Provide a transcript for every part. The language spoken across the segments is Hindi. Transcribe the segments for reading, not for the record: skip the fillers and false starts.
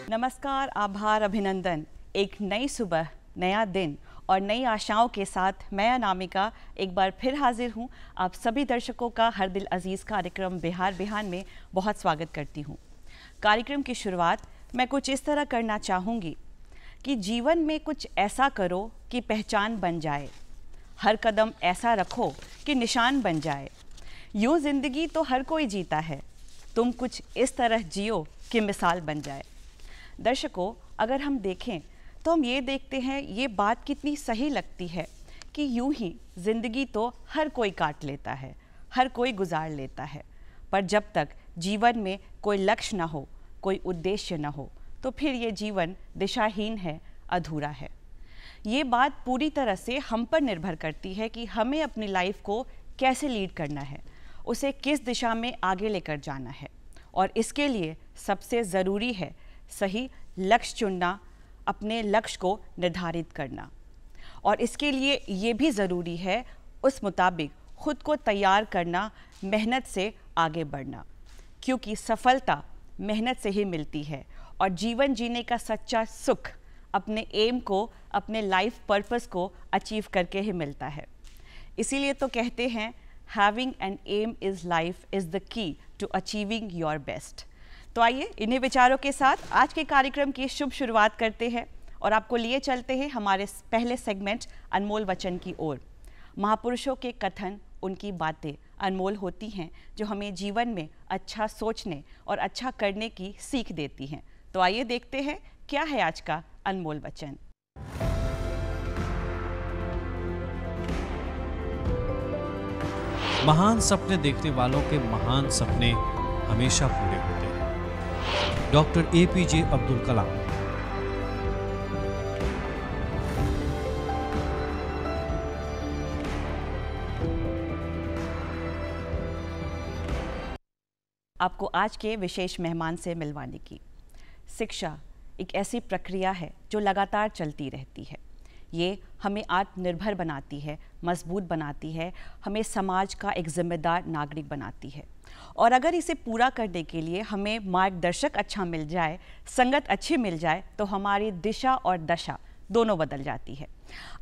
नमस्कार, आभार, अभिनंदन। एक नई सुबह, नया दिन और नई आशाओं के साथ मैं अनामिका एक बार फिर हाजिर हूँ। आप सभी दर्शकों का हर दिल अजीज़ कार्यक्रम बिहार बिहान में बहुत स्वागत करती हूँ। कार्यक्रम की शुरुआत मैं कुछ इस तरह करना चाहूँगी कि जीवन में कुछ ऐसा करो कि पहचान बन जाए, हर कदम ऐसा रखो कि निशान बन जाए। यूँ ज़िंदगी तो हर कोई जीता है, तुम कुछ इस तरह जियो कि मिसाल बन जाए। दर्शकों, अगर हम देखें तो हम ये देखते हैं, ये बात कितनी सही लगती है कि यूं ही ज़िंदगी तो हर कोई काट लेता है, हर कोई गुजार लेता है, पर जब तक जीवन में कोई लक्ष्य ना हो, कोई उद्देश्य ना हो, तो फिर ये जीवन दिशाहीन है, अधूरा है। ये बात पूरी तरह से हम पर निर्भर करती है कि हमें अपनी लाइफ को कैसे लीड करना है, उसे किस दिशा में आगे लेकर जाना है। और इसके लिए सबसे ज़रूरी है सही लक्ष्य चुनना, अपने लक्ष्य को निर्धारित करना। और इसके लिए ये भी ज़रूरी है उस मुताबिक खुद को तैयार करना, मेहनत से आगे बढ़ना, क्योंकि सफलता मेहनत से ही मिलती है और जीवन जीने का सच्चा सुख अपने एम को, अपने लाइफ पर्पस को अचीव करके ही मिलता है। इसीलिए तो कहते हैं, having an aim is life is the key to achieving your best. तो आइए इन्हीं विचारों के साथ आज के कार्यक्रम की शुभ शुरुआत करते हैं और आपको लिए चलते हैं हमारे पहले सेगमेंट अनमोल वचन की ओर। महापुरुषों के कथन, उनकी बातें अनमोल होती हैं जो हमें जीवन में अच्छा सोचने और अच्छा करने की सीख देती हैं। तो आइए देखते हैं क्या है आज का अनमोल वचन। महान सपने देखने वालों के महान सपने हमेशा पूरे होते हैं। Doctor APJ Abdul Kalam. आपको आज के विशेष मेहमान से मिलवाने की। शिक्षा एक ऐसी प्रक्रिया है जो लगातार चलती रहती है। ये हमें आत्मनिर्भर बनाती है, मजबूत बनाती है, हमें समाज का एक जिम्मेदार नागरिक बनाती है। और अगर इसे पूरा करने के लिए हमें मार्गदर्शक अच्छा मिल जाए, संगत अच्छी मिल जाए, तो हमारी दिशा और दशा दोनों बदल जाती है।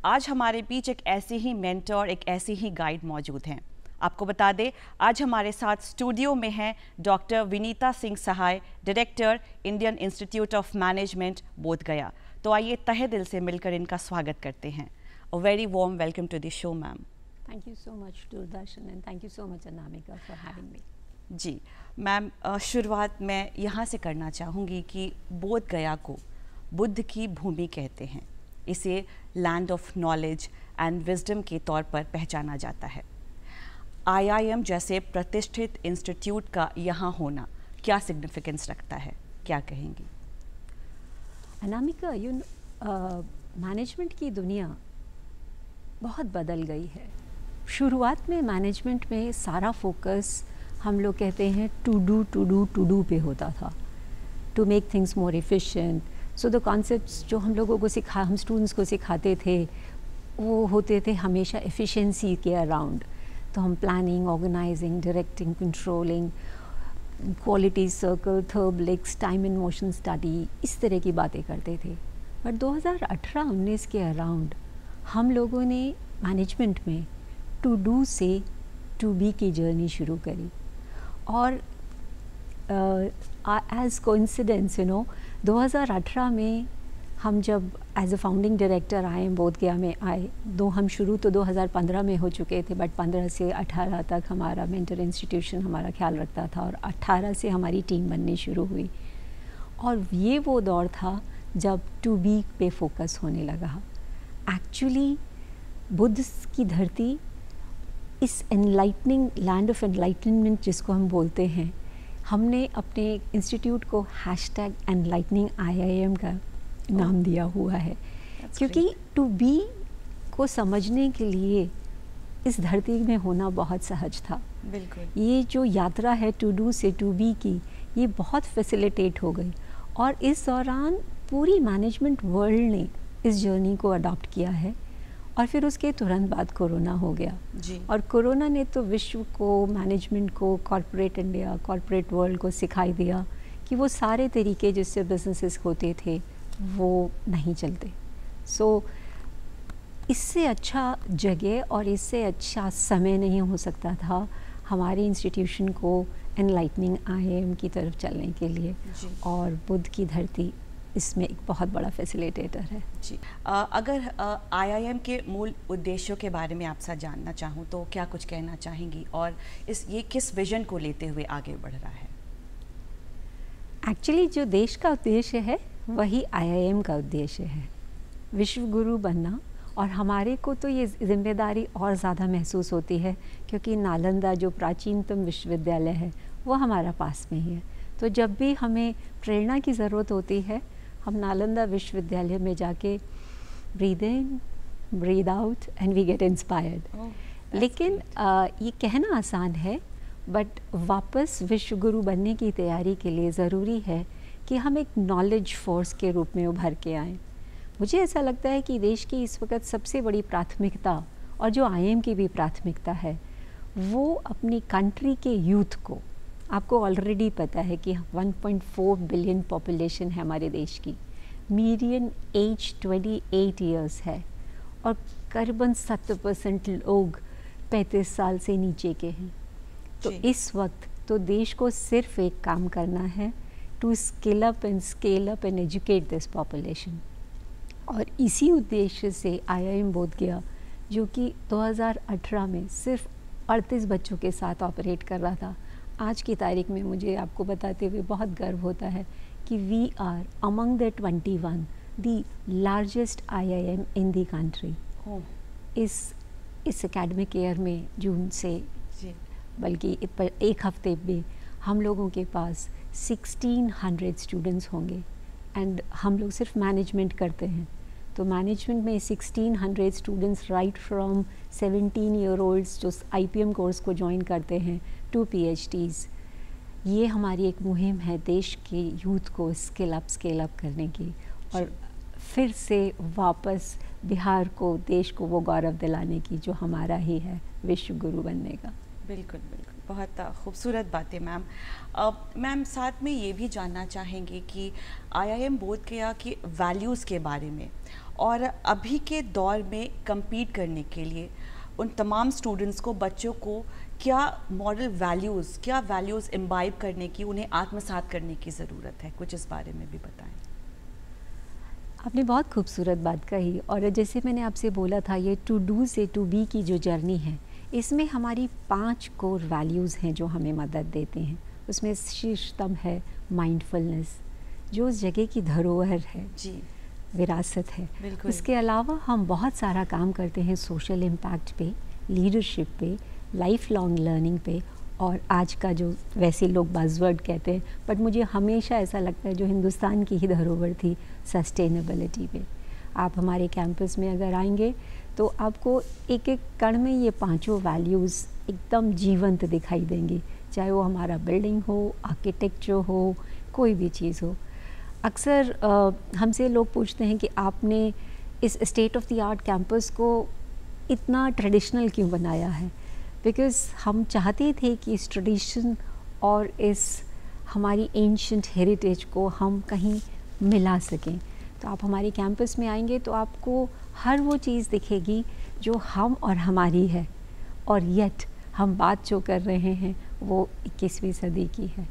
आज हमारे बीच एक ऐसी ही मेंटर, एक ऐसी ही गाइड मौजूद हैं। आपको बता दें, आज हमारे साथ स्टूडियो में हैं doctor Vinita Singh Sahay, director, Indian institute of management, Bodhgaya. तो आइए तहे दिल से मिलकर इनका स्वागत करते हैं। A very warm welcome to the show ma'am. Thank you so much Doordarshan and thank you so much Anamika for having me। जी मैम, शुरुआत मैं यहाँ से करना चाहूँगी कि बोधगया को बुद्ध की भूमि कहते हैं। इसे land of knowledge and wisdom के तौर पर पहचाना जाता है। IIM जैसे प्रतिष्ठित इंस्टीट्यूट का यहाँ होना क्या सिग्निफिकेंस रखता है, क्या कहेंगी? अनामिका, मैनेजमेंट की दुनिया बहुत बदल गई है। शुरुआत में मैनेजमेंट में सारा फोकस हम लोग कहते हैं टू डू पे होता था, to make things more efficient. So the concepts जो हम लोगों को हम स्टूडेंट्स को सिखाते थे वो होते थे हमेशा एफिशिएंसी के अराउंड। तो हम planning, organizing, directing, controlling, quality circle, therbligs, time and motion study, इस तरह की बातें करते थे। बट 2018-19 के अराउंड हम लोगों ने मैनेजमेंट में टू डू से टू बी की जर्नी शुरू करी। और एज कोइंसिडेंस 2018 में हम जब एज अ फाउंडिंग डायरेक्टर आए, बोधगया में आए, हम शुरू तो 2015 में हो चुके थे, बट 15 से 18 तक हमारा मेंटर इंस्टीट्यूशन हमारा ख्याल रखता था और 18 से हमारी टीम बननी शुरू हुई। और ये वो दौर था जब टू बी पे फोकस होने लगा। एक्चुअली बुद्ध की धरती, इस एनलाइटनिंग लैंड ऑफ एनलाइटनमेंट जिसको हम बोलते हैं, हमने अपने इंस्टीट्यूट को #एनलाइटनिंग IIM का नाम दिया हुआ है। क्योंकि टू बी को समझने के लिए इस धरती में होना बहुत सहज था। बिल्कुल। ये जो यात्रा है टू डू से टू बी की, ये बहुत फैसिलिटेट हो गई। और इस दौरान पूरी मैनेजमेंट वर्ल्ड ने इस जर्नी को अडॉप्ट किया है और फिर उसके तुरंत बाद कोरोना हो गया जी। और कोरोना ने तो विश्व को, मैनेजमेंट को, कॉरपोरेट इंडिया, कॉरपोरेट वर्ल्ड को सिखाई दिया कि वो सारे तरीके जिससे बिजनेसेस होते थे वो नहीं चलते। सो इससे अच्छा जगह और इससे अच्छा समय नहीं हो सकता था हमारे इंस्टीट्यूशन को एनलाइटनिंग आईआईएम की तरफ चलने के लिए जी। और बुद्ध की धरती इसमें एक बहुत बड़ा फैसिलिटेटर है। जी। अगर आईआईएम के मूल उद्देश्यों के बारे में आपसे जानना चाहूँ तो क्या कुछ कहना चाहेंगी और ये किस विजन को लेते हुए आगे बढ़ रहा है? एक्चुअली जो देश का उद्देश्य है वही आईआईएम का उद्देश्य है, विश्व गुरु बनना। और हमारे को तो ये जिम्मेदारी और ज़्यादा महसूस होती है क्योंकि नालंदा जो प्राचीनतम विश्वविद्यालय है वो हमारा पास में ही है। तो जब भी हमें प्रेरणा की ज़रूरत होती है हम नालंदा विश्वविद्यालय में जाके breathe in, breathe out and we get inspired. लेकिन ये कहना आसान है, बट वापस विश्व गुरु बनने की तैयारी के लिए ज़रूरी है कि हम एक नॉलेज फोर्स के रूप में उभर के आएँ। मुझे ऐसा लगता है कि देश की इस वक्त सबसे बड़ी प्राथमिकता और जो आईआईएम की भी प्राथमिकता है वो अपनी कंट्री के यूथ को, आपको ऑलरेडी पता है कि 1.4 बिलियन पॉपुलेशन है हमारे देश की, मीडियन एज 28 इयर्स है और करीबन 70% लोग 35 साल से नीचे के हैं। तो इस वक्त तो देश को सिर्फ एक काम करना है, to skill up and educate this population. और इसी उद्देश्य से आईआईएम बोधगया जो कि 2018 में सिर्फ 38 बच्चों के साथ ऑपरेट कर रहा था, आज की तारीख में मुझे आपको बताते हुए बहुत गर्व होता है कि we are among the 21 the largest IIM in the country. इस एकेडमिक ईयर में जून से बल्कि एक हफ्ते में हम लोगों के पास 1600 स्टूडेंट्स होंगे एंड हम लोग सिर्फ मैनेजमेंट करते हैं। तो मैनेजमेंट में 1600 students right from 17 year olds जो आईपीएम कोर्स को ज्वाइन करते हैं टू पीएचडीज़। ये हमारी एक मुहिम है देश के यूथ को स्किल अप करने की और फिर से वापस बिहार को, देश को वो गौरव दिलाने की जो हमारा ही है, विश्व गुरु बनने का। बिल्कुल बिल्कुल, बहुत खूबसूरत बातें मैम। मैम साथ में ये भी जानना चाहेंगे कि आईआईएम बोधगया की वैल्यूज़ के बारे में और अभी के दौर में compete करने के लिए उन तमाम स्टूडेंट्स को, बच्चों को क्या मॉरल वैल्यूज़, क्या वैल्यूज़ इम्बाइब करने की, उन्हें आत्मसात करने की ज़रूरत है, कुछ इस बारे में भी बताएं। आपने बहुत खूबसूरत बात कही और जैसे मैंने आपसे बोला था ये टू डू से टू बी की जो जर्नी है इसमें हमारी 5 कोर वैल्यूज़ हैं जो हमें मदद देते हैं। उसमें शीर्षतम है माइंडफुलनेस जो उस जगह की धरोहर है जी, विरासत है। उसके अलावा हम बहुत सारा काम करते हैं सोशल इम्पैक्ट पे, लीडरशिप पे, लाइफ लॉन्ग लर्निंग पे और आज का जो वैसे लोग बज़वर्ड कहते हैं बट मुझे हमेशा ऐसा लगता है जो हिंदुस्तान की ही धरोहर थी, सस्टेनेबिलिटी पे। आप हमारे कैंपस में अगर आएंगे तो आपको एक एक कण में ये 5 वैल्यूज़ एकदम जीवंत दिखाई देंगी, चाहे वो हमारा बिल्डिंग हो, आर्किटेक्चर हो, कोई भी चीज़ हो। अक्सर हमसे लोग पूछते हैं कि आपने इस state of the art campus को इतना ट्रेडिशनल क्यों बनाया है, बिकॉज़ हम चाहते थे कि इस ट्रेडिशन और इस हमारी एंशिएंट हेरिटेज को हम कहीं मिला सकें। तो आप हमारे कैंपस में आएंगे तो आपको हर वो चीज़ दिखेगी जो हम और हमारी है और येट हम बात जो कर रहे हैं वो 21वीं सदी की है।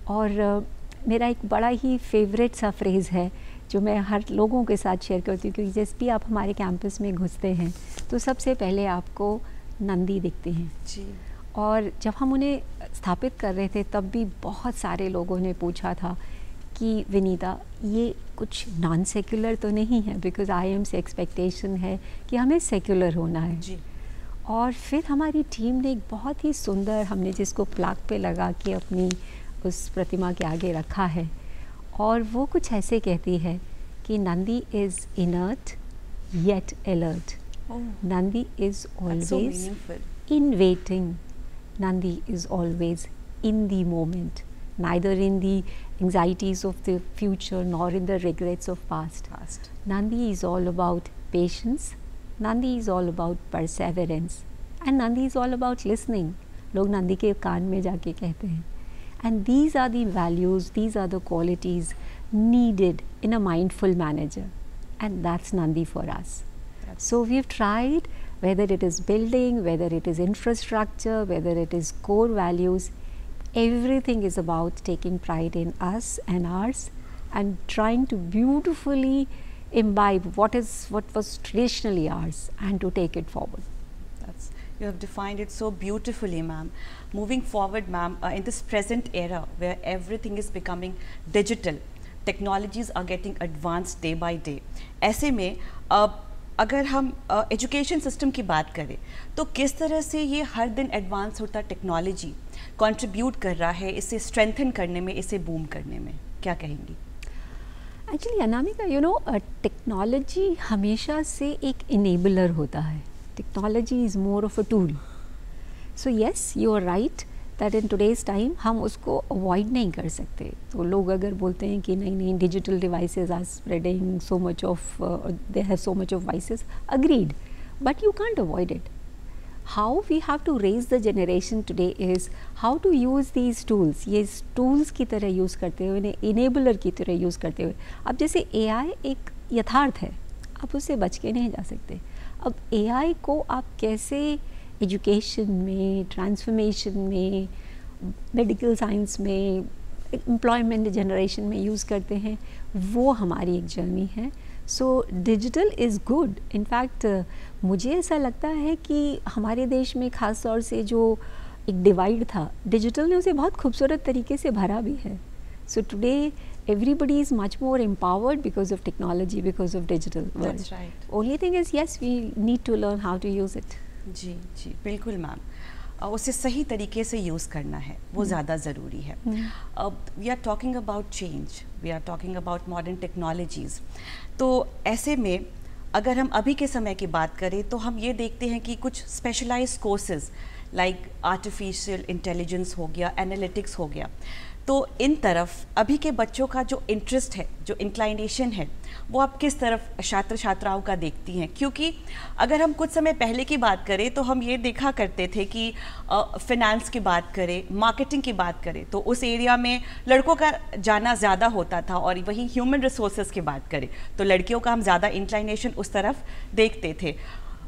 और मेरा एक बड़ा ही फेवरेट सा फ्रेज़ है जो मैं हर लोगों के साथ शेयर करती हूँ क्योंकि जैसे भी आप हमारे कैंपस में घुसते हैं तो सबसे पहले आपको नंदी दिखते हैं जी। और जब हम उन्हें स्थापित कर रहे थे तब भी बहुत सारे लोगों ने पूछा था कि विनीता ये कुछ नॉन सेक्युलर तो नहीं है, बिकॉज़ आईआईएम से एक्सपेक्टेशन है कि हमें सेक्युलर होना है जी। और फिर हमारी टीम ने एक बहुत ही सुंदर, हमने जिसको प्लाक पे लगा के अपनी उस प्रतिमा के आगे रखा है और वो कुछ ऐसे कहती है कि Nandi is inert yet alert, Nandi is always in waiting, Nandi is always in the moment, neither in the anxieties of the future nor in the regrets of past. Nandi is all about patience, Nandi is all about perseverance and Nandi is all about listening. लोग नंदी के कान में जाके कहते हैं. And these are the values, these are the qualities needed in a mindful manager, and that's Nandi for us. So we've tried, whether it is building, whether it is infrastructure, whether it is core values, everything is about taking pride in us and ours and trying to beautifully imbibe what was traditionally ours and to take it forward. You have defined it so beautifully, ma'am. Moving forward, ma'am, in this present era where everything is becoming digital, technologies are getting advanced day by day. ऐसे में अगर हम एजुकेशन सिस्टम की बात करें तो किस तरह से ये हर दिन एडवांस होता टेक्नोलॉजी कंट्रीब्यूट कर रहा है इसे स्ट्रेंथन करने में, इसे बूम करने में, क्या कहेंगी? Actually Anamika, you know, technology हमेशा से एक इनेबलर होता है. Technology is more of a tool. So yes, you are right that in today's time हम उसको avoid नहीं कर सकते. तो लोग अगर बोलते हैं कि नहीं digital devices are spreading so much of they have so much of vices, agreed, but you can't avoid it. How we have to raise the generation today is how to use these tools. ये tools की तरह use करते हुए, इन्हें enabler की तरह use करते हुए. अब जैसे AI एक यथार्थ है, आप उससे बच के नहीं जा सकते. अब AI को आप कैसे एजुकेशन में, ट्रांसफॉर्मेशन में, मेडिकल साइंस में, एम्प्लॉयमेंट जनरेशन में यूज़ करते हैं, वो हमारी एक जर्नी है. So digital is good. In fact मुझे ऐसा लगता है कि हमारे देश में ख़ास तौर से जो एक डिवाइड था, डिजिटल ने उसे बहुत खूबसूरत तरीके से भरा भी है. So today everybody is much more empowered because of technology, because of digital world. That's right. Only thing is, yes, we need to learn how to use it. जी जी बिल्कुल मैम, उसे सही तरीके से यूज़ करना है, वो ज़्यादा ज़रूरी है. We are talking about change, we are talking about modern technologies. तो ऐसे में अगर हम अभी के समय की बात करें तो हम ये देखते हैं कि कुछ specialised courses like artificial intelligence हो गया, एनालिटिक्स हो गया, तो इन तरफ अभी के बच्चों का जो इंटरेस्ट है, जो इंक्लाइनेशन है, वो आप किस तरफ छात्र छात्राओं का देखती हैं? क्योंकि अगर हम कुछ समय पहले की बात करें तो हम ये देखा करते थे कि फिनेंस की बात करें, मार्केटिंग की बात करें तो उस एरिया में लड़कों का जाना ज़्यादा होता था, और वहीं ह्यूमन रिसोर्सेज की बात करें तो लड़कियों का हम ज़्यादा इंक्लाइनेशन उस तरफ देखते थे.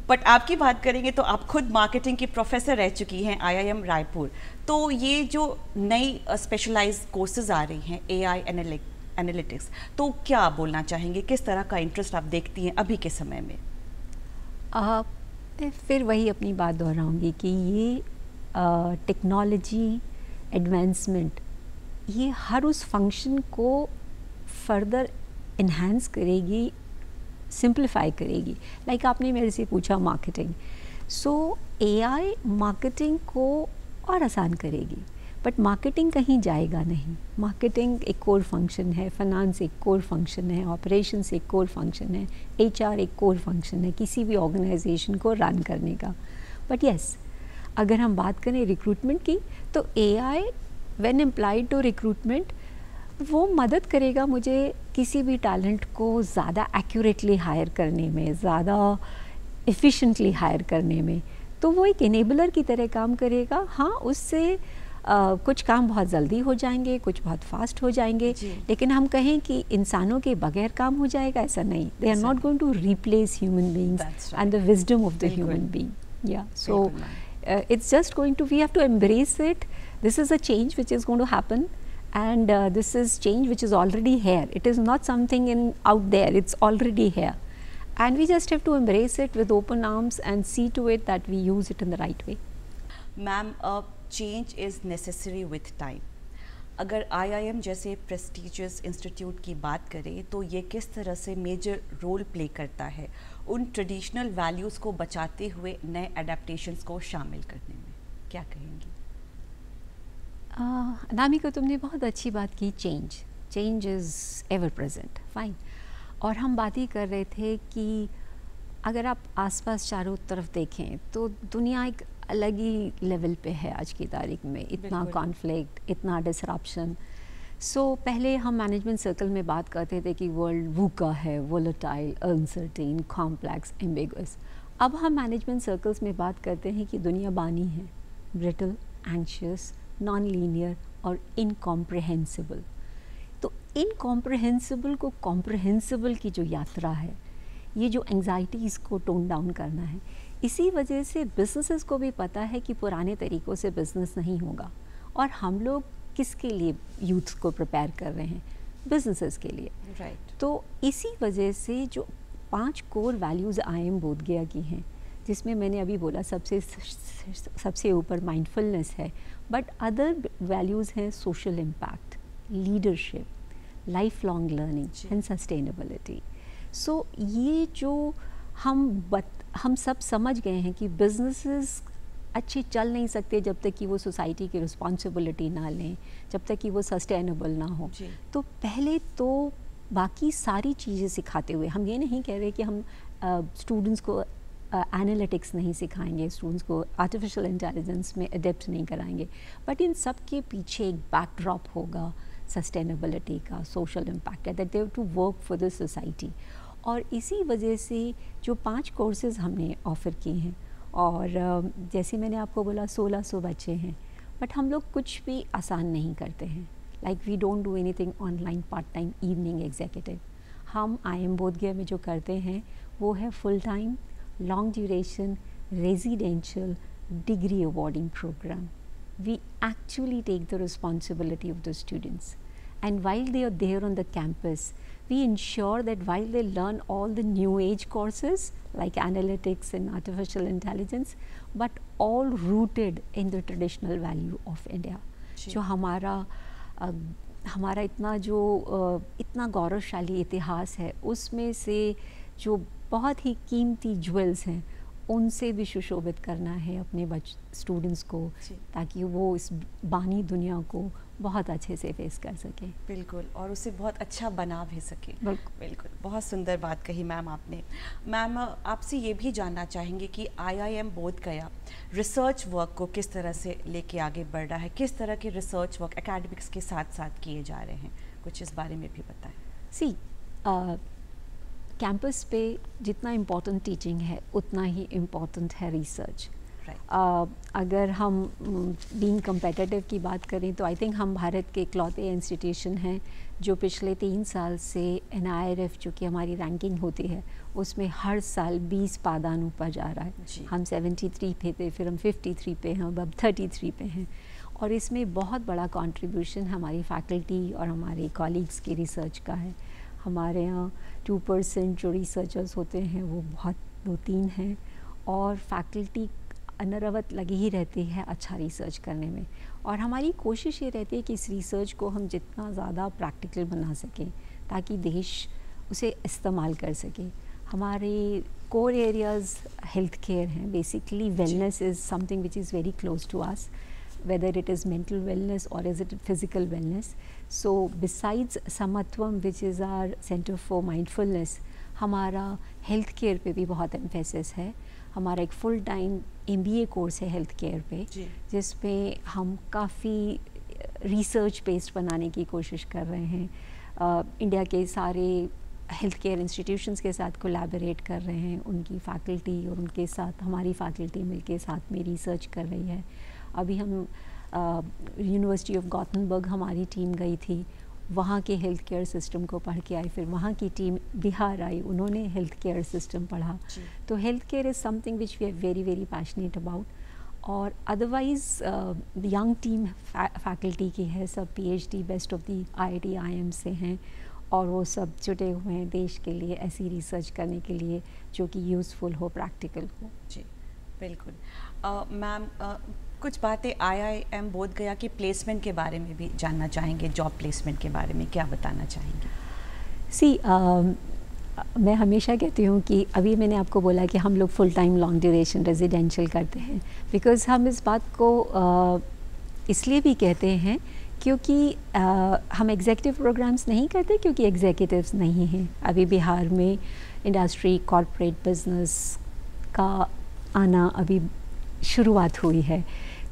बट आपकी बात करेंगे तो आप खुद मार्केटिंग की प्रोफेसर रह चुकी हैं IIM रायपुर. तो ये जो नई स्पेशलाइज्ड कोर्सेज आ रही हैं AI एनालिटिक्स, तो क्या आप बोलना चाहेंगे, किस तरह का इंटरेस्ट आप देखती हैं अभी के समय में? मैं फिर वही अपनी बात दोहराऊंगी कि ये टेक्नोलॉजी एडवांसमेंट ये हर उस फंक्शन को फर्दर इन्हांस करेगी, सिंप्लीफाई करेगी. लाइक आपने मेरे से पूछा मार्केटिंग, सो AI मार्केटिंग को और आसान करेगी, बट मार्केटिंग कहीं जाएगा नहीं. मार्केटिंग एक कोर फंक्शन है, फाइनेंस एक कोर फंक्शन है, ऑपरेशंस एक कोर फंक्शन है, HR एक कोर फंक्शन है किसी भी ऑर्गेनाइजेशन को रन करने का. बट यस, अगर हम बात करें रिक्रूटमेंट की तो AI when employed to recruitment वो मदद करेगा मुझे किसी भी टैलेंट को ज़्यादा एक्यूरेटली हायर करने में, ज़्यादा एफिशिएंटली हायर करने में. तो वो एक इनेबलर की तरह काम करेगा. हाँ, उससे कुछ काम बहुत जल्दी हो जाएंगे, कुछ बहुत फास्ट हो जाएंगे, लेकिन हम कहें कि इंसानों के बगैर काम हो जाएगा, ऐसा नहीं. They are not going to replace human beings and the wisdom of the human being. या so it's just going to, we have to embrace it. This is a change which is going to happen, and this is change which is already here. It is not something out there, it's already here, and we just have to embrace it with open arms and see to it that we use it in the right way. Ma'am, change is necessary with time. अगर IIM जैसे प्रेस्टिजियस इंस्टीट्यूट की बात करें तो ये किस तरह से मेजर रोल प्ले करता है उन ट्रेडिशनल वैल्यूज़ को बचाते हुए नए एडेप्टेशंस को शामिल करने में, क्या कहेंगी? नामिका, तुमने बहुत अच्छी बात की. Change is ever present, fine. और हम बात ही कर रहे थे कि अगर आप आसपास चारों तरफ देखें तो दुनिया एक अलग ही लेवल पे है आज की तारीख में. इतना कॉन्फ्लिक्ट, इतना डिसरप्शन. सो पहले हम मैनेजमेंट सर्कल में बात करते थे कि वर्ल्ड वूका है, वोलेटाइल, अनसर्टेन, कॉम्प्लेक्स, एम्बिगुअस. अब हम मैनेजमेंट सर्कल्स में बात करते हैं कि दुनिया बानी है, ब्रिटल, एंशियस, नॉन लीनियर और इनकॉम्प्रहेंसिबल। तो इनकॉम्प्रहेंसिबल को कॉम्प्रहेंसिबल की जो यात्रा है, ये जो एंग्जाइटीज़ को टोन डाउन करना है, इसी वजह से बिजनेसेस को भी पता है कि पुराने तरीक़ों से बिज़नेस नहीं होगा। और हम लोग किसके लिए यूथ को प्रिपेयर कर रहे हैं? बिजनेसेस के लिए। राइट। तो इसी वजह से जो 5 कोर वैल्यूज़ IIM बोधगया की हैं, जिसमें मैंने अभी बोला सबसे ऊपर माइंडफुलनेस है, बट अदर वैल्यूज़ हैं social impact, leadership, life long learning and sustainability. So ये जो हम सब समझ गए हैं कि बिजनेसेस अच्छे चल नहीं सकते जब तक कि वो सोसाइटी की रिस्पॉन्सिबिलिटी ना लें, जब तक कि वो सस्टेनेबल ना हो। तो पहले तो बाकी सारी चीज़ें सिखाते हुए, हम ये नहीं कह रहे कि हम स्टूडेंट्स को एनालिटिक्स नहीं सिखाएंगे, स्टूडेंट्स को आर्टिफिशियल इंटेलिजेंस में अडेप्ट नहीं कराएंगे, बट इन सब के पीछे एक बैकड्रॉप होगा सस्टेनेबिलिटी का, सोशल इम्पैक्ट है, that they have to work for the society. और इसी वजह से जो 5 कोर्सेज़ हमने ऑफ़र किए हैं, और जैसे मैंने आपको बोला 1600 बच्चे हैं, बट हम लोग कुछ भी आसान नहीं करते हैं। Like we don't do anything online part time evening executive. हम IIM बोधगया में जो करते हैं वो है full time, long duration, residential, degree awarding programme. We actually take the responsibility of the students, and while they are there on the campus, we ensure that while they learn all the new age courses like analytics and artificial intelligence, but all rooted in the traditional value of India. जो हमारा इतना गौरवशाली इतिहास है, उसमें से जो बहुत ही कीमती ज्वेल्स हैं उनसे भी सुशोभित करना है अपने स्टूडेंट्स को, ताकि वो इस बानी दुनिया को बहुत अच्छे से फेस कर सकें। बिल्कुल, और उसे बहुत अच्छा बना भी सके। बिल्कुल, बहुत सुंदर बात कही मैम आपने। मैम, आपसे ये भी जानना चाहेंगे कि IIM बोधगया रिसर्च वर्क को किस तरह से लेके आगे बढ़ रहा है, किस तरह के रिसर्च वर्क एकेडमिक्स के साथ साथ किए जा रहे हैं, कुछ इस बारे में भी बताएं। कैंपस पे जितना इम्पोर्टेंट टीचिंग है उतना ही इम्पोर्टेंट है रिसर्च। अगर हम बीइंग कम्पिटिटिव की बात करें तो आई थिंक हम भारत के इकलौते इंस्टीट्यूशन हैं जो पिछले 3 साल से NIRF जो कि हमारी रैंकिंग होती है उसमें हर साल 20 पादान ऊपर जा रहा है। हम 73 पे थे, फिर हम 53 पे हैं, अब 33 पे हैं। और इसमें बहुत बड़ा कंट्रीब्यूशन हमारी फैकल्टी और हमारे कॉलीग्स की रिसर्च का है। हमारे यहाँ 2% जो रिसर्चर्स होते हैं वो बहुत 2-3 हैं, और फैकल्टी अनवरत लगी ही रहती है अच्छा रिसर्च करने में। और हमारी कोशिश ये रहती है कि इस रिसर्च को हम जितना ज़्यादा प्रैक्टिकल बना सकें ताकि देश उसे इस्तेमाल कर सके। हमारे कोर एरियाज़ हेल्थ केयर हैं, basically wellness is something which is very close to us, whether it is mental wellness or is it physical wellness. So besides Samatvam, which is our center for mindfulness, हमारा हेल्थ केयर पे भी बहुत एम्फेसिस है। हमारा एक फुल टाइम MBA कोर्स है हेल्थ केयर पे, जिसमें हम काफ़ी रिसर्च बेस्ड बनाने की कोशिश कर रहे हैं। इंडिया के सारे हेल्थ केयर इंस्टीट्यूशंस के साथ कोलैबोरेट कर रहे हैं, उनकी फैकल्टी और उनके साथ हमारी फैकल्टी मिलके साथ में रिसर्च कर रही है। अभी हम यूनिवर्सिटी ऑफ गॉथनबर्ग हमारी टीम गई थी, वहाँ के हेल्थ केयर सिस्टम को पढ़ के आई, फिर वहाँ की टीम बिहार आई, उन्होंने हेल्थ केयर सिस्टम पढ़ा। तो health care is something which we are very very passionate about. और अदरवाइज़ यंग टीम फैकल्टी की है, सब PhD best of the IIT IIM से हैं, और वो सब जुटे हुए हैं देश के लिए ऐसी रिसर्च करने के लिए जो कि यूज़फुल हो, प्रैक्टिकल हो। जी बिल्कुल। मैम, कुछ बातें IIM बोधगया की प्लेसमेंट के बारे में भी जानना चाहेंगे, जॉब प्लेसमेंट के बारे में क्या बताना चाहेंगे? मैं हमेशा कहती हूँ कि अभी मैंने आपको बोला कि हम लोग full time long duration residential करते हैं, बिकॉज़ हम इस बात को इसलिए भी कहते हैं क्योंकि हम एग्जीक्यूटिव प्रोग्राम्स नहीं करते क्योंकि एग्जीक्यूटिव्स नहीं हैं। अभी बिहार में इंडस्ट्री, कॉर्पोरेट बिजनेस का आना अभी शुरुआत हुई है,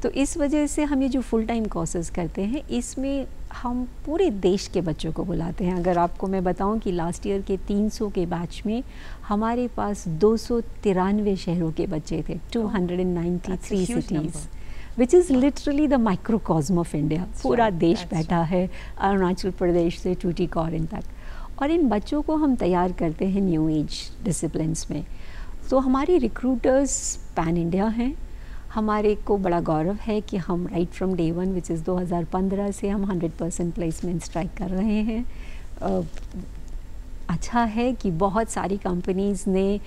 तो इस वजह से हम ये जो फुल टाइम कोर्सेज करते हैं इसमें हम पूरे देश के बच्चों को बुलाते हैं। अगर आपको मैं बताऊं कि लास्ट ईयर के 300 के बैच में हमारे पास 293 शहरों के बच्चे थे, 293 cities, which is literally the microcosm of India. पूरा देश बैठा है, अरुणाचल प्रदेश से टूटीकॉरिन तक। और इन बच्चों को हम तैयार करते हैं न्यू एज डिसिप्लिन्स में। तो हमारे रिक्रूटर्स पैन इंडिया हैं। हमारे को बड़ा गौरव है कि हम right from day one which is 2015 से हम 100% प्लेसमेंट स्ट्राइक कर रहे हैं। अच्छा है कि बहुत सारी कंपनीज़ ने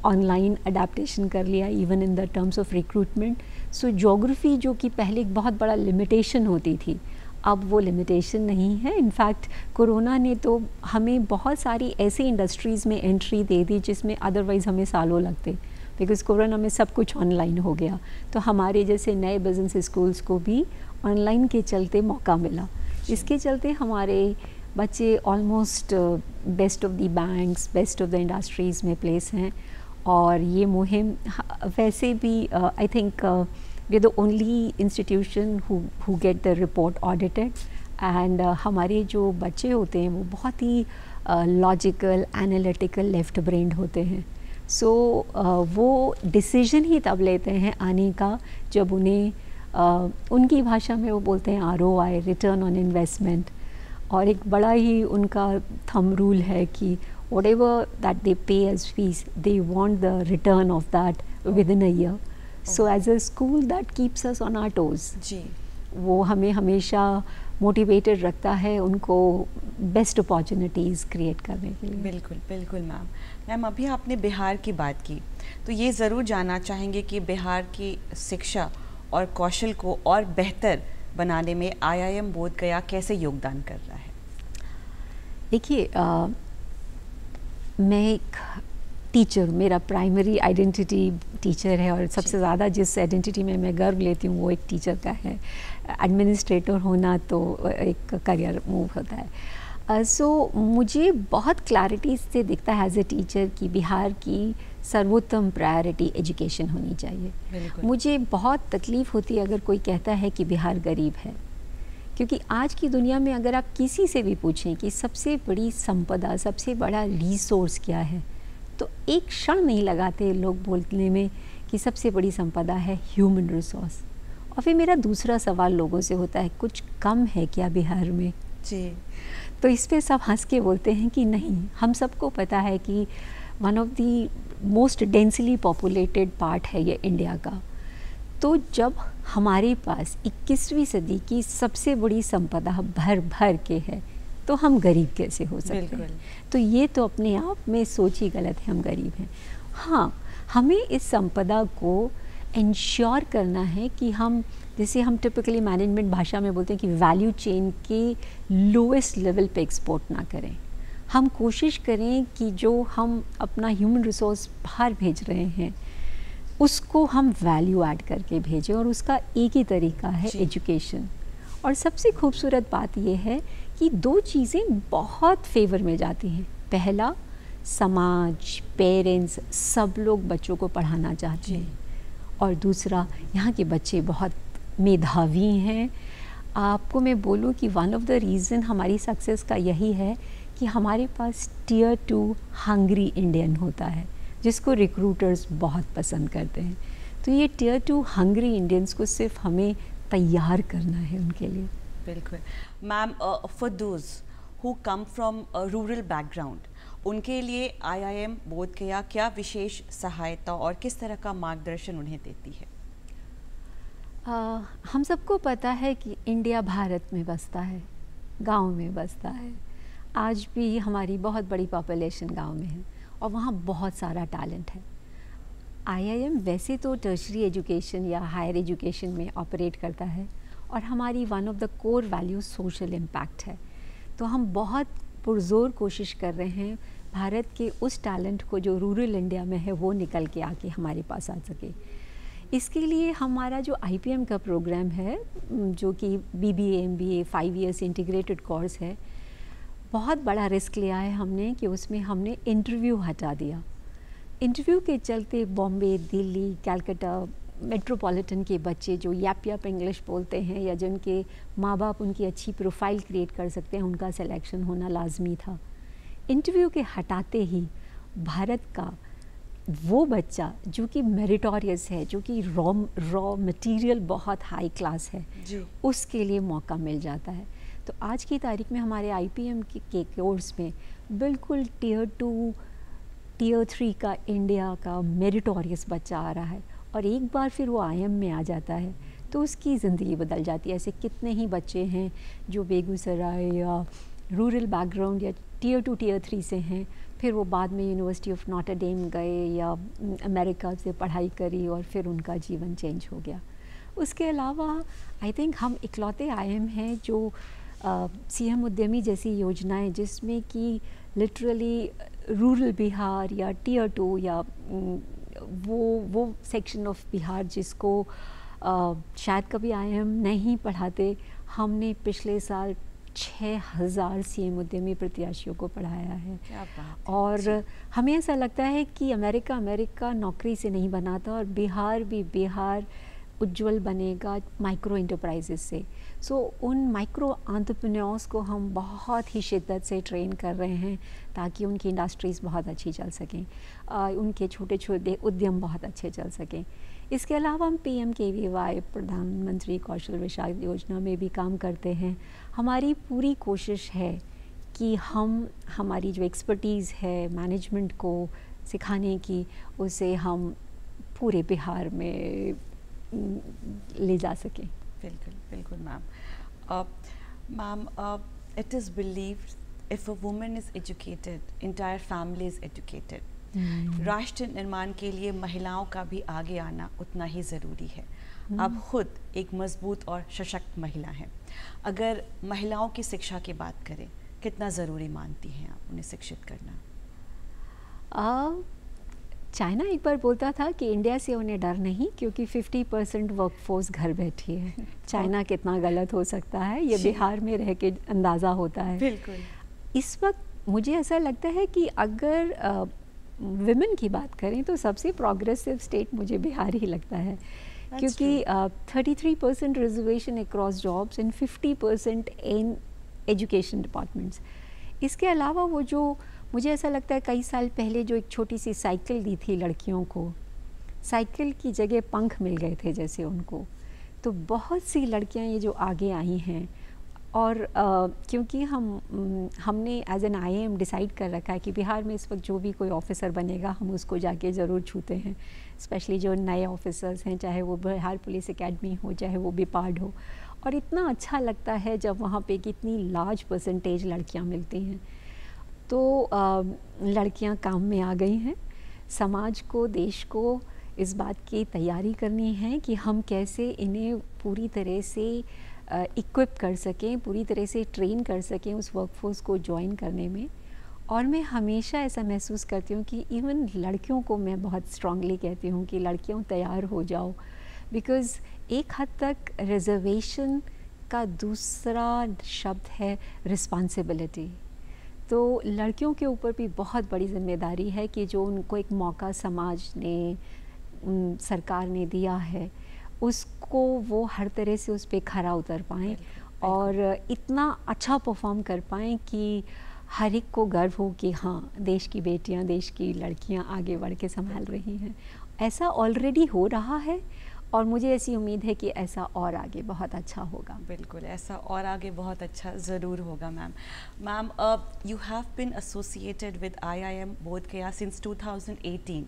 ऑनलाइन अडेप्टेशन कर लिया even in the terms of recruitment. So geography जो कि पहले एक बहुत बड़ा लिमिटेशन होती थी, अब वो लिमिटेशन नहीं है। इनफैक्ट कोरोना ने तो हमें बहुत सारी ऐसी इंडस्ट्रीज़ में एंट्री दे दी जिसमें अदरवाइज़ हमें सालों लगते, बिकॉज़ कोरोना में सब कुछ ऑनलाइन हो गया। तो हमारे जैसे नए बिजनेस स्कूल्स को भी ऑनलाइन के चलते मौका मिला। इसके चलते हमारे बच्चे almost best of the banks, best of the industries में प्लेस हैं। और ये मुहिम वैसे भी I think we are the only institution who get the report audited and हमारे जो बच्चे होते हैं वो बहुत ही लॉजिकल, एनालिटिकल, लेफ्ट ब्रेन्ड होते हैं। सो वो डिसीजन ही तब लेते हैं आने का जब उन्हें उनकी भाषा में वो बोलते हैं ROI, रिटर्न ऑन इन्वेस्टमेंट। और एक बड़ा ही उनका थंब रूल है कि whatever that they pay as fees, they want the return of that within a year. So as a school that keeps us on our toes. जी, वो हमें हमेशा मोटिवेटेड रखता है उनको बेस्ट अपॉर्चुनिटीज़ क्रिएट करने के लिए। बिल्कुल बिल्कुल मैम। मैम अभी आपने बिहार की बात की, तो ये ज़रूर जानना चाहेंगे कि बिहार की शिक्षा और कौशल को और बेहतर बनाने में IIM बोधगया कैसे योगदान कर रहा है? देखिए, मैं एक टीचर, मेरा प्राइमरी आइडेंटिटी टीचर है और सबसे ज़्यादा जिस आइडेंटिटी में मैं गर्व लेती हूँ वो एक टीचर का है। एडमिनिस्ट्रेटर होना तो एक करियर मूव होता है। सो मुझे बहुत क्लैरिटी से दिखता है एज ए टीचर कि बिहार की सर्वोत्तम प्रायोरिटी एजुकेशन होनी चाहिए। मुझे बहुत तकलीफ़ होती है अगर कोई कहता है कि बिहार गरीब है, क्योंकि आज की दुनिया में अगर आप किसी से भी पूछें कि सबसे बड़ी संपदा, सबसे बड़ा रिसोर्स क्या है, तो एक क्षण नहीं लगाते लोग बोलने में कि सबसे बड़ी संपदा है ह्यूमन रिसोर्स। और फिर मेरा दूसरा सवाल लोगों से होता है, कुछ कम है क्या बिहार में? जी, तो इस पे सब हंस के बोलते हैं कि नहीं। हम सबको पता है कि one of the most densely populated part है ये इंडिया का। तो जब हमारे पास 21वीं सदी की सबसे बड़ी संपदा भर भर के है, तो हम गरीब कैसे हो सकते हैं? तो ये तो अपने आप में सोच ही गलत है, हम गरीब हैं। हाँ, हमें इस संपदा को इंश्योर करना है कि हम, जैसे हम टिपिकली मैनेजमेंट भाषा में बोलते हैं कि वैल्यू चेन के लोएस्ट लेवल पे एक्सपोर्ट ना करें। हम कोशिश करें कि जो हम अपना ह्यूमन रिसोर्स बाहर भेज रहे हैं उसको हम वैल्यू ऐड करके भेजें, और उसका एक ही तरीका है एजुकेशन। और सबसे खूबसूरत बात यह है कि दो चीज़ें बहुत फेवर में जाती हैं। पहला, समाज, पेरेंट्स, सब लोग बच्चों को पढ़ाना चाहते हैं, और दूसरा, यहाँ के बच्चे बहुत मेधावी हैं। आपको मैं बोलूँ कि वन ऑफ द रीज़न हमारी सक्सेस का यही है कि हमारे पास Tier 2 हंग्री इंडियन होता है, जिसको रिक्रूटर्स बहुत पसंद करते हैं। तो ये Tier 2 हंग्री इंडियंस को सिर्फ हमें तैयार करना है उनके लिए। बिल्कुल ma'am. For those who come from rural background, उनके लिए IIM बोधगया क्या विशेष सहायता और किस तरह का मार्गदर्शन उन्हें देती है? हम सबको पता है कि इंडिया भारत में बसता है, गांव में बसता है। आज भी हमारी बहुत बड़ी पॉपुलेशन गांव में है और वहाँ बहुत सारा टैलेंट है। IIM वैसे तो टर्शरी एजुकेशन या हायर एजुकेशन में ऑपरेट करता है, और हमारी one of the core values social impact है। तो हम बहुत पुरजोर कोशिश कर रहे हैं भारत के उस टैलेंट को जो रूरल इंडिया में है वो निकल के आके हमारे पास आ सके। इसके लिए हमारा जो IPM का प्रोग्राम है, जो कि BBA MBA 5 years integrated course है, बहुत बड़ा रिस्क लिया है हमने कि उसमें हमने इंटरव्यू हटा दिया। इंटरव्यू के चलते बॉम्बे, दिल्ली, कलकत्ता, मेट्रोपॉलिटन के बच्चे जो याप इंग्लिश बोलते हैं या जिनके माँ बाप उनकी अच्छी प्रोफाइल क्रिएट कर सकते हैं, उनका सिलेक्शन होना लाजमी था। इंटरव्यू के हटाते ही भारत का वो बच्चा जो कि मेरिटोरियस है, जो कि रॉ मटेरियल बहुत हाई क्लास है जी। उसके लिए मौका मिल जाता है। तो आज की तारीख में हमारे IPM के कोर्स में बिल्कुल टियर 2 टियर 3 का इंडिया का मेरिटोरियस बच्चा आ रहा है और एक बार फिर वो IIM में आ जाता है तो उसकी ज़िंदगी बदल जाती है। ऐसे कितने ही बच्चे हैं जो बेगूसराय या रूरल बैकग्राउंड या टियर 2 टियर 3 से हैं, फिर वो बाद में यूनिवर्सिटी ऑफ नॉटर डेम गए या अमेरिका से पढ़ाई करी और फिर उनका जीवन चेंज हो गया। उसके अलावा आई थिंक हम इकलौते IIM हैं जो CM उद्यमी जैसी योजनाएं जिसमें कि लिटरली रूरल बिहार या टियर 2 या वो सेक्शन ऑफ बिहार जिसको शायद कभी IIM नहीं पढ़ाते, हमने पिछले साल 6000 CM उद्यमी प्रत्याशियों को पढ़ाया है। क्या बात है। और हमें ऐसा लगता है कि अमेरिका नौकरी से नहीं बनाता और बिहार उज्जवल बनेगा माइक्रो एंटरप्राइजेस से। सो उन माइक्रो एंटरप्रेन्योर्स को हम बहुत ही शिद्दत से ट्रेन कर रहे हैं ताकि उनकी इंडस्ट्रीज़ बहुत अच्छी चल सकें, उनके छोटे छोटे उद्यम बहुत अच्छे चल सकें। इसके अलावा हम PMKVY प्रधानमंत्री कौशल विकास योजना में भी काम करते हैं। हमारी पूरी कोशिश है कि हम हमारी जो एक्सपर्टीज़ है मैनेजमेंट को सिखाने की, उसे हम पूरे बिहार में ले जा सकें। बिल्कुल बिल्कुल ma'am. Ma'am, it is believed if a woman is educated, entire family is educated. राष्ट्र निर्माण के लिए महिलाओं का भी आगे आना उतना ही ज़रूरी है। आप खुद एक मजबूत और सशक्त महिला हैं। अगर महिलाओं की शिक्षा की बात करें, कितना ज़रूरी मानती हैं आप उन्हें शिक्षित करना? चाइना एक बार बोलता था कि इंडिया से उन्हें डर नहीं क्योंकि 50% वर्कफोर्स घर बैठी है। चाइना कितना गलत हो सकता है ये बिहार में रह के अंदाज़ा होता है। बिल्कुल। इस वक्त मुझे ऐसा लगता है कि अगर विमेन की बात करें तो सबसे प्रोग्रेसिव स्टेट मुझे बिहार ही लगता है, क्योंकि 33% reservation across jobs and 50% in education departments. इसके अलावा वो जो मुझे ऐसा लगता है कई साल पहले जो एक छोटी सी साइकिल दी थी लड़कियों को, साइकिल की जगह पंख मिल गए थे जैसे उनको, तो बहुत सी लड़कियां ये जो आगे आई हैं। और क्योंकि हमने एज एन IIM डिसाइड कर रखा है कि बिहार में इस वक्त जो भी कोई ऑफिसर बनेगा हम उसको जाके ज़रूर छूते हैं, स्पेशली जो नए ऑफिसर्स हैं, चाहे वो बिहार पुलिस एकेडमी हो चाहे वो बिपाड हो। और इतना अच्छा लगता है जब वहाँ पे कितनी लार्ज परसेंटेज लड़कियाँ मिलती हैं। तो लड़कियां काम में आ गई हैं। समाज को, देश को इस बात की तैयारी करनी है कि हम कैसे इन्हें पूरी तरह से इक्विप कर सकें, पूरी तरह से ट्रेन कर सकें उस वर्कफोर्स को ज्वाइन करने में। और मैं हमेशा ऐसा महसूस करती हूँ कि इवन लड़कियों को मैं बहुत स्ट्रांगली कहती हूँ कि लड़कियों तैयार हो जाओ, बिकॉज़ एक हद तक रिजर्वेशन का दूसरा शब्द है रिस्पॉन्सिबिलिटी। तो लड़कियों के ऊपर भी बहुत बड़ी जिम्मेदारी है कि जो उनको एक मौका समाज ने, सरकार ने दिया है, उसको वो हर तरह से उस पर खरा उतर पाएँ और इतना अच्छा परफॉर्म कर पाएँ कि हर एक को गर्व हो कि हाँ, देश की बेटियां, देश की लड़कियां आगे बढ़ के संभाल रही हैं। ऐसा ऑलरेडी हो रहा है और मुझे ऐसी उम्मीद है कि ऐसा और आगे बहुत अच्छा होगा। बिल्कुल, ऐसा और आगे बहुत अच्छा ज़रूर होगा ma'am. Ma'am, you have been associated with IIM Bodh गया सिंस 2018।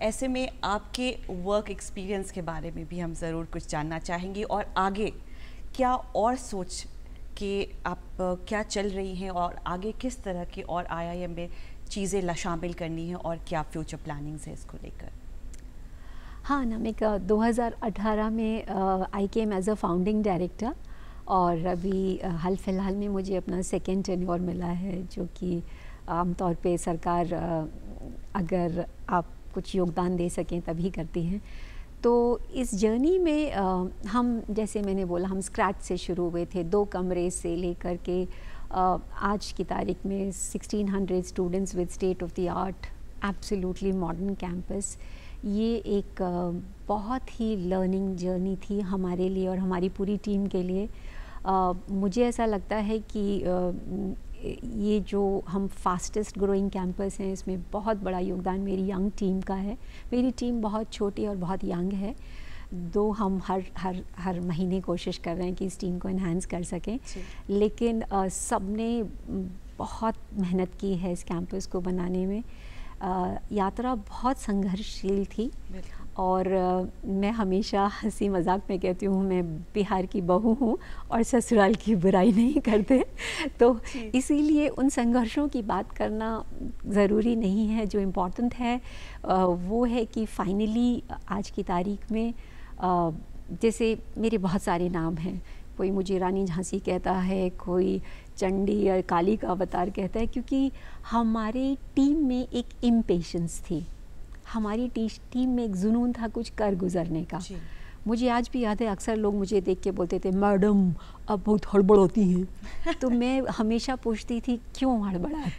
ऐसे में आपके वर्क एक्सपीरियंस के बारे में भी हम ज़रूर कुछ जानना चाहेंगे और आगे क्या और सोच कि आप क्या चल रही हैं और आगे किस तरह की और IIM में चीज़ें शामिल करनी है और क्या फ्यूचर प्लानिंग्स है इसको लेकर? हाँ नामिका, 2018 में I came as a founding director और अभी हाल फिलहाल में मुझे अपना सेकेंड टेन्योर मिला है, जो कि आमतौर पे सरकार अगर आप कुछ योगदान दे सकें तभी करती हैं। तो इस जर्नी में हम, जैसे मैंने बोला, हम स्क्रैच से शुरू हुए थे, 2 कमरे से लेकर के आज की तारीख में 1600 students with state of the art absolutely modern campus. ये एक बहुत ही लर्निंग जर्नी थी हमारे लिए और हमारी पूरी टीम के लिए। मुझे ऐसा लगता है कि ये जो हम फास्टेस्ट ग्रोइंग कैंपस हैं, इसमें बहुत बड़ा योगदान मेरी यंग टीम का है। मेरी टीम बहुत छोटी और बहुत यंग है, दो हम हर महीने कोशिश कर रहे हैं कि इस टीम को इन्हांस कर सकें, लेकिन सब ने बहुत मेहनत की है इस कैंपस को बनाने में। यात्रा बहुत संघर्षशील थी और मैं हमेशा हंसी मजाक में कहती हूँ, मैं बिहार की बहू हूँ और ससुराल की बुराई नहीं करते, तो इसीलिए उन संघर्षों की बात करना ज़रूरी नहीं है। जो इम्पोर्टेंट है वो है कि फाइनली आज की तारीख में जैसे मेरे बहुत सारे नाम हैं, कोई मुझे रानी झांसी कहता है, कोई चंडी या काली का अवतार कहता है, क्योंकि हमारे टीम में एक इम्पेशेंस थी, हमारी टीम में एक जुनून था कुछ कर गुजरने का। मुझे आज भी याद है, अक्सर लोग मुझे देख के बोलते थे मैडम आप बहुत हड़बड़ होती हैं तो मैं हमेशा पूछती थी क्यों हड़बड़ा,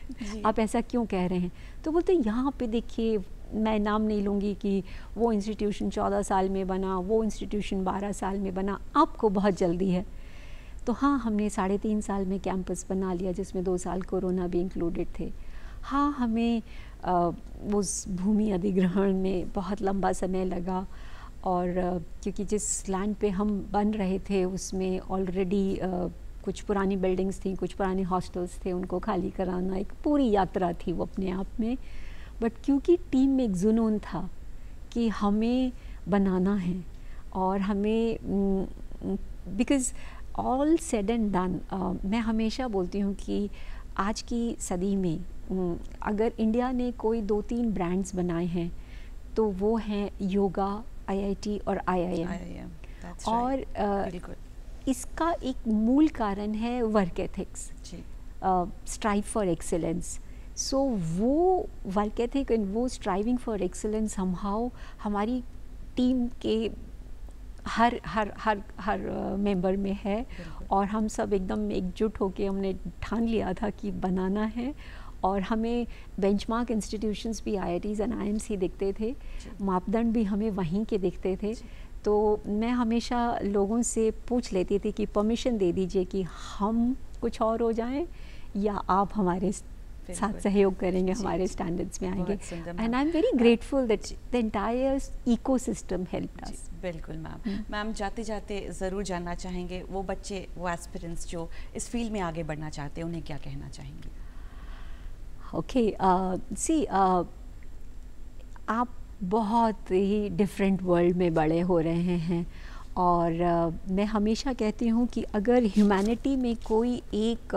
आप ऐसा क्यों कह रहे हैं? तो बोलते यहाँ पे देखिए, मैं नाम नहीं लूँगी कि वो इंस्टीट्यूशन 14 साल में बना, वो इंस्टीट्यूशन 12 साल में बना, आपको बहुत जल्दी है। तो हाँ, हमने 3.5 साल में कैंपस बना लिया, जिसमें 2 साल कोरोना भी इंक्लूडेड थे। हाँ, हमें उस भूमि अधिग्रहण में बहुत लंबा समय लगा, और क्योंकि जिस लैंड पे हम बन रहे थे उसमें ऑलरेडी कुछ पुरानी बिल्डिंग्स थी, कुछ पुराने हॉस्टल्स थे, उनको खाली कराना एक पूरी यात्रा थी वो अपने आप में। बट क्योंकि टीम में एक जुनून था कि हमें बनाना है और हमें, because all said and done, मैं हमेशा बोलती हूँ कि आज की सदी में अगर इंडिया ने कोई 2-3 ब्रांड्स बनाए हैं तो वो हैं योगा, IIT और IIM। और इसका एक मूल कारण है work ethics, strive for excellence. So वो वर्क एथिक एंड वो स्ट्राइविंग फॉर एक्सेलेंस समहाउ हमारी टीम के हर मेंबर में है, और हम सब एकदम एकजुट होके हमने ठान लिया था कि बनाना है। और हमें बेंचमार्क इंस्टीट्यूशंस भी IITs एंड IIMs ही दिखते थे, मापदंड भी हमें वहीं के दिखते थे। तो मैं हमेशा लोगों से पूछ लेती थी कि परमिशन दे दीजिए कि हम कुछ और हो जाएं या आप हमारे साथ सहयोग करेंगे, हमारे स्टैंडर्ड्स में आएंगे। And I am very grateful that the entire ecosystem helped अस। बिल्कुल मैम। मैम, जाते जाते ज़रूर जानना चाहेंगे, वो बच्चे, वो एस्पिरेंट्स जो इस फील्ड में आगे बढ़ना चाहते हैं, उन्हें क्या कहना चाहेंगी? सी आप बहुत ही डिफरेंट वर्ल्ड में बड़े हो रहे हैं, और मैं हमेशा कहती हूँ कि अगर ह्यूमैनिटी में कोई एक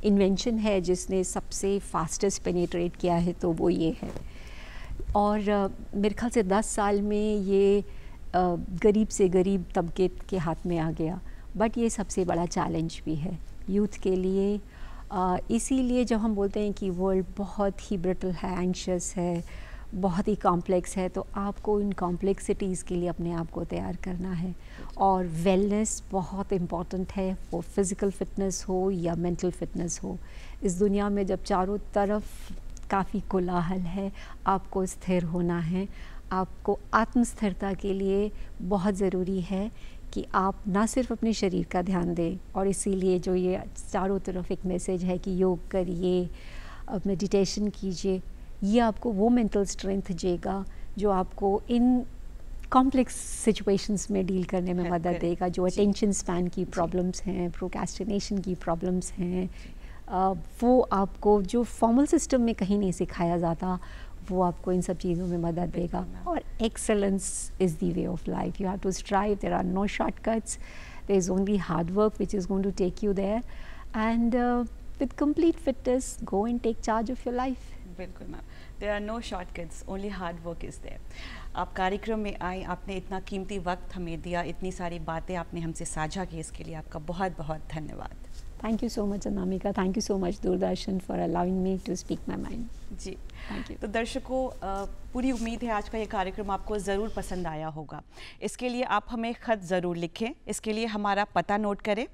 इन्वेंशन है जिसने सबसे फास्टेस्ट पेनिट्रेट किया है तो वो ये है। और मेरे ख्याल से 10 साल में ये गरीब से गरीब तबके के हाथ में आ गया, बट ये सबसे बड़ा चैलेंज भी है यूथ के लिए। इसीलिए जब हम बोलते हैं कि वर्ल्ड बहुत ही ब्रिटल है, एंशियस है, बहुत ही कॉम्प्लेक्स है, तो आपको इन कॉम्प्लेक्सिटीज़ के लिए अपने आप को तैयार करना है। और वेलनेस बहुत इम्पॉर्टेंट है, वो फिज़िकल फिटनेस हो या मेंटल फिटनेस हो। इस दुनिया में जब चारों तरफ काफ़ी कोलाहल है, आपको स्थिर होना है। आपको आत्मस्थिरता के लिए बहुत ज़रूरी है कि आप ना सिर्फ अपने शरीर का ध्यान दें, और इसीलिए जो ये चारों तरफ एक मैसेज है कि योग करिए, मेडिटेशन कीजिए, ये आपको वो मेंटल स्ट्रेंथ देगा जो आपको इन कॉम्प्लेक्स सिचुएशंस में डील करने में मदद देगा। जो अटेंशन स्पैन की प्रॉब्लम्स हैं, प्रोक्रेस्टिनेशन की प्रॉब्लम्स हैं, वो आपको जो फॉर्मल सिस्टम में कहीं नहीं सिखाया जाता, वो आपको इन सब चीज़ों में मदद देगा। और excellence is the way of life, you have to strive, there are no shortcuts, there is only hard work which is going to take you there, and with complete fitness go and take charge of your life. बिल्कुल ma'am, there are no shortcuts, only hard work is there. आप कार्यक्रम में आए, आपने इतना कीमती वक्त हमें दिया, इतनी सारी बातें आपने हमसे साझा की, इसके लिए आपका बहुत बहुत धन्यवाद। Thank you so much Anamika, thank you so much Doordarshan for allowing me to speak my mind. जी, थैंक यू। तो दर्शकों, पूरी उम्मीद है आज का ये कार्यक्रम आपको ज़रूर पसंद आया होगा। इसके लिए आप हमें ख़त ज़रूर लिखें। इसके लिए हमारा पता नोट करें।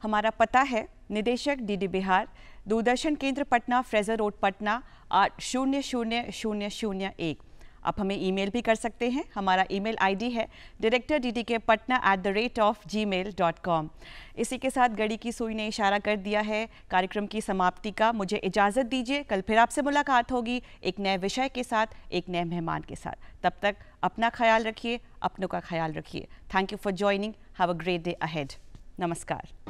हमारा पता है निदेशक DD बिहार, दूरदर्शन केंद्र पटना, फ्रेजर रोड पटना 8000001। आप हमें ईमेल भी कर सकते हैं। हमारा ईमेल आईडी है directorddkpatna@gmail.com। इसी के साथ घड़ी की सुई ने इशारा कर दिया है कार्यक्रम की समाप्ति का। मुझे इजाज़त दीजिए, कल फिर आपसे मुलाकात होगी एक नए विषय के साथ, एक नए मेहमान के साथ। तब तक अपना ख्याल रखिए, अपनों का ख्याल रखिए। Thank you for joining. Have a great day ahead. नमस्कार।